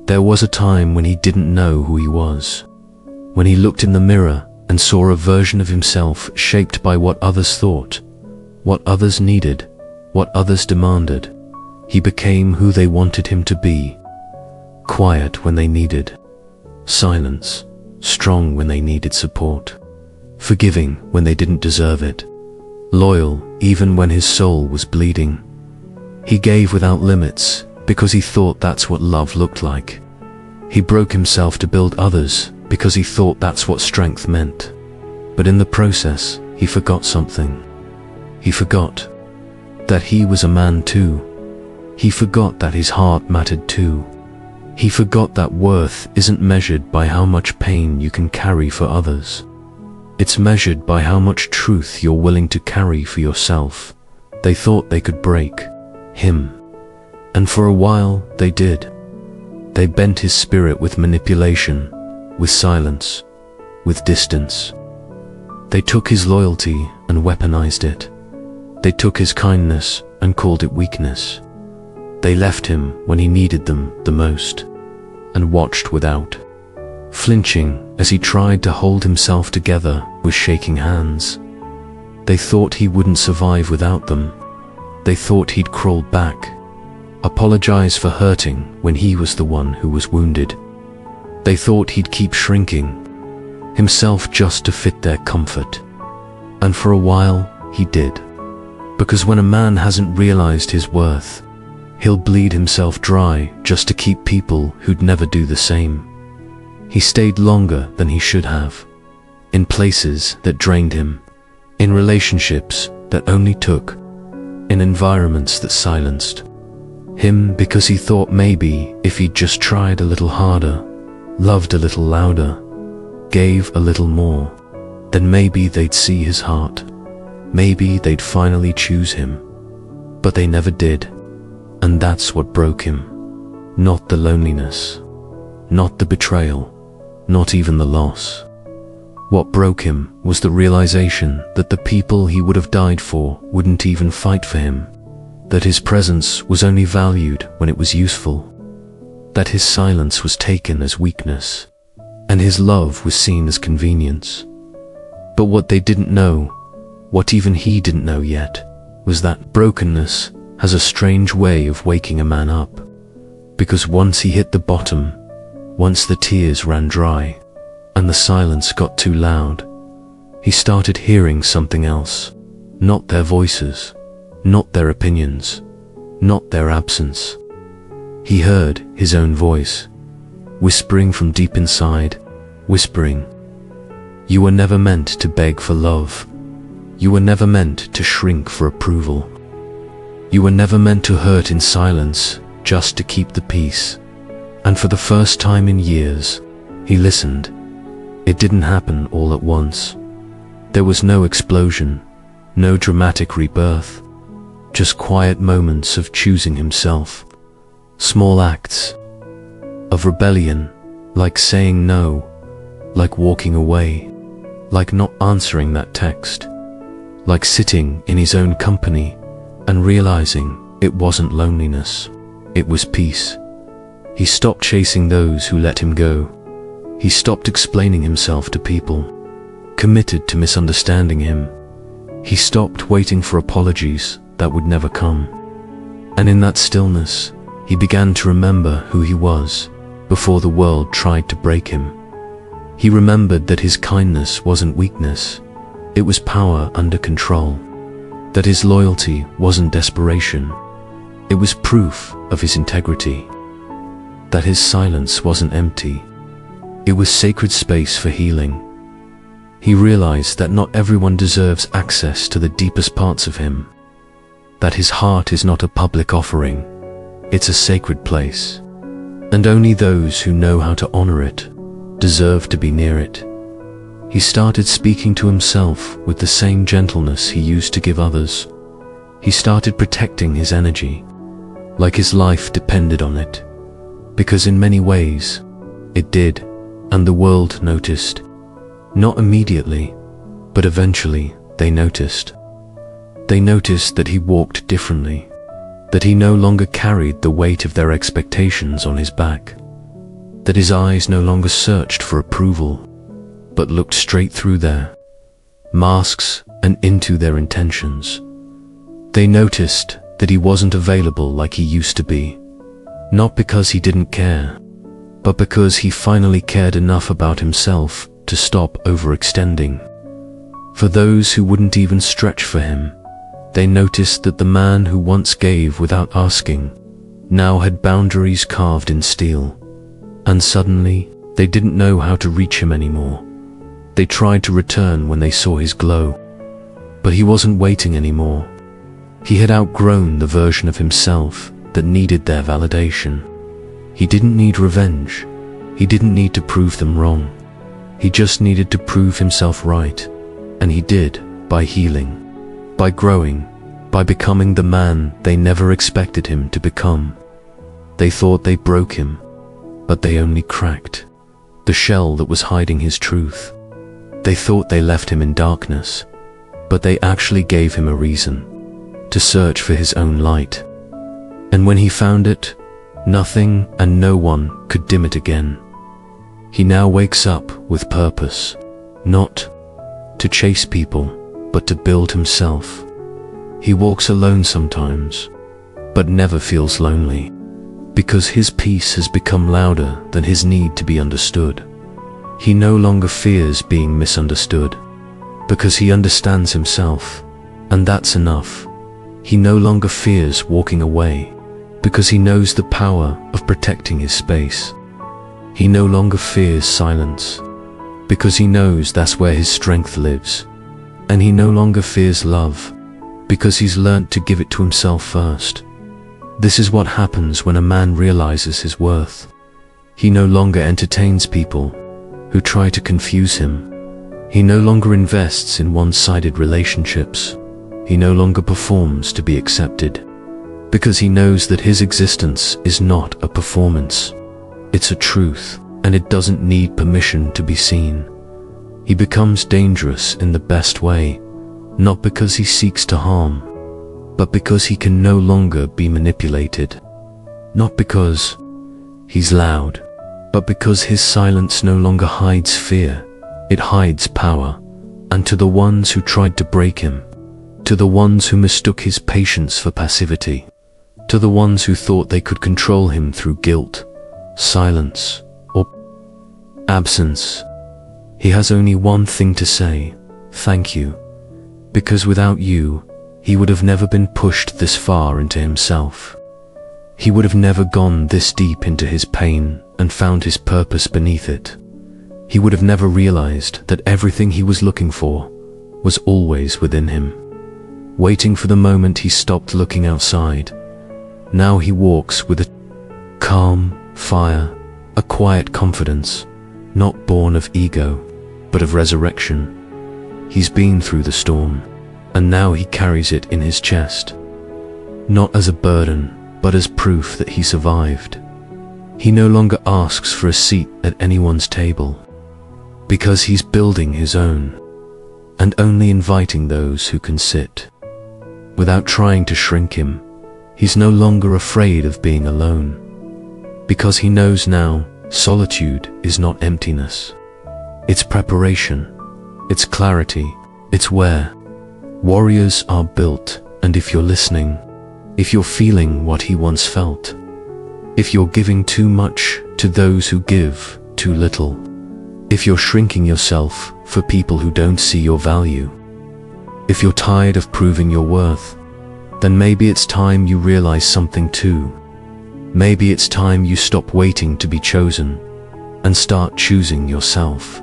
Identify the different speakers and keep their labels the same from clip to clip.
Speaker 1: There was a time when he didn't know who he was, when he looked in the mirror and saw a version of himself shaped by what others thought, what others needed, what others demanded. He became who they wanted him to be, quiet when they needed silence, strong when they needed support, forgiving when they didn't deserve it, loyal even when his soul was bleeding. He gave without limits because he thought that's what love looked like. He broke himself to build others because he thought that's what strength meant. But in the process, he forgot something. He forgot that he was a man too. He forgot that his heart mattered too. He forgot that worth isn't measured by how much pain you can carry for others. It's measured by how much truth you're willing to carry for yourself. They thought they could break him. And for a while, they did. They bent his spirit with manipulation, with silence, with distance. They took his loyalty and weaponized it. They took his kindness and called it weakness. They left him when he needed them the most, and watched without flinching as he tried to hold himself together with shaking hands. They thought he wouldn't survive without them. They thought he'd crawl back, apologize for hurting when he was the one who was wounded. They thought he'd keep shrinking himself just to fit their comfort. And for a while, he did. Because when a man hasn't realized his worth, he'll bleed himself dry just to keep people who'd never do the same. He stayed longer than he should have, in places that drained him, in relationships that only took, in environments that silenced him, because he thought maybe if he'd just tried a little harder, loved a little louder, gave a little more, then maybe they'd see his heart. Maybe they'd finally choose him. But they never did. And that's what broke him. Not the loneliness, not the betrayal, not even the loss. What broke him was the realization that the people he would have died for wouldn't even fight for him, that his presence was only valued when it was useful, that his silence was taken as weakness, and his love was seen as convenience. But what they didn't know, what even he didn't know yet, was that brokenness has a strange way of waking a man up. Because once he hit the bottom, once the tears ran dry, and the silence got too loud, he started hearing something else. Not their voices, not their opinions, not their absence. He heard his own voice, whispering from deep inside, whispering, "You were never meant to beg for love. You were never meant to shrink for approval. You were never meant to hurt in silence just to keep the peace." And for the first time in years, he listened. It didn't happen all at once. There was no explosion, no dramatic rebirth, just quiet moments of choosing himself, small acts of rebellion, like saying no, like walking away, like not answering that text, like sitting in his own company and realizing it wasn't loneliness, it was peace. He stopped chasing those who let him go. He stopped explaining himself to people, committed to misunderstanding him. He stopped waiting for apologies that would never come. And in that stillness, he began to remember who he was before the world tried to break him. He remembered that his kindness wasn't weakness, it was power under control. That his loyalty wasn't desperation, it was proof of his integrity. That his silence wasn't empty, it was sacred space for healing. He realized that not everyone deserves access to the deepest parts of him. That his heart is not a public offering, it's a sacred place. And only those who know how to honor it deserve to be near it. He started speaking to himself with the same gentleness he used to give others. He started protecting his energy, like his life depended on it. Because in many ways, it did, and the world noticed. Not immediately, but eventually they noticed. They noticed that he walked differently, that he no longer carried the weight of their expectations on his back, that his eyes no longer searched for approval, but looked straight through their masks and into their intentions. They noticed that he wasn't available like he used to be, not because he didn't care, but because he finally cared enough about himself to stop overextending. For those who wouldn't even stretch for him, they noticed that the man who once gave without asking now had boundaries carved in steel, and suddenly they didn't know how to reach him anymore. They tried to return when they saw his glow, but he wasn't waiting anymore. He had outgrown the version of himself that needed their validation. He didn't need revenge. He didn't need to prove them wrong. He just needed to prove himself right, and he did by healing, by growing, by becoming the man they never expected him to become. They thought they broke him, but they only cracked the shell that was hiding his truth. They thought they left him in darkness, but they actually gave him a reason to search for his own light. And when he found it, nothing and no one could dim it again. He now wakes up with purpose, not to chase people, but to build himself. He walks alone sometimes, but never feels lonely, because his peace has become louder than his need to be understood. He no longer fears being misunderstood, because he understands himself, and that's enough. He no longer fears walking away, because he knows the power of protecting his space. He no longer fears silence, because he knows that's where his strength lives. And he no longer fears love, because he's learnt to give it to himself first. This is what happens when a man realizes his worth. He no longer entertains people who try to confuse him. He no longer invests in one-sided relationships. He no longer performs to be accepted, because he knows that his existence is not a performance. It's a truth, and it doesn't need permission to be seen. He becomes dangerous in the best way, not because he seeks to harm, but because he can no longer be manipulated. Not because he's loud, but because his silence no longer hides fear, it hides power. And to the ones who tried to break him, to the ones who mistook his patience for passivity, to the ones who thought they could control him through guilt, silence, or absence, he has only one thing to say: thank you. Because without you, he would have never been pushed this far into himself. He would have never gone this deep into his pain and found his purpose beneath it. He would have never realized that everything he was looking for was always within him, waiting for the moment he stopped looking outside. Now he walks with a calm fire, a quiet confidence, not born of ego, but of resurrection. He's been through the storm, and now he carries it in his chest, not as a burden, but as proof that he survived. He no longer asks for a seat at anyone's table, because he's building his own, and only inviting those who can sit. Without trying to shrink him, he's no longer afraid of being alone, because he knows now solitude is not emptiness. It's preparation, it's clarity, it's where warriors are built. And if you're listening, if you're feeling what he once felt, if you're giving too much to those who give too little, if you're shrinking yourself for people who don't see your value, if you're tired of proving your worth, then maybe it's time you realize something too. Maybe it's time you stop waiting to be chosen and start choosing yourself.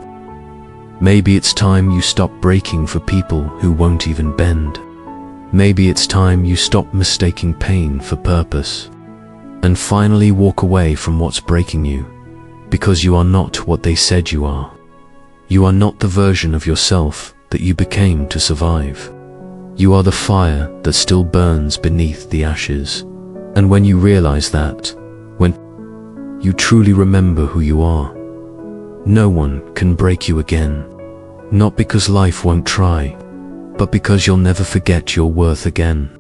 Speaker 1: Maybe it's time you stop breaking for people who won't even bend. Maybe it's time you stop mistaking pain for purpose and finally walk away from what's breaking you, because you are not what they said you are. You are not the version of yourself that you became to survive. You are the fire that still burns beneath the ashes. And when you realize that, when you truly remember who you are, no one can break you again. Not because life won't try, but because you'll never forget your worth again.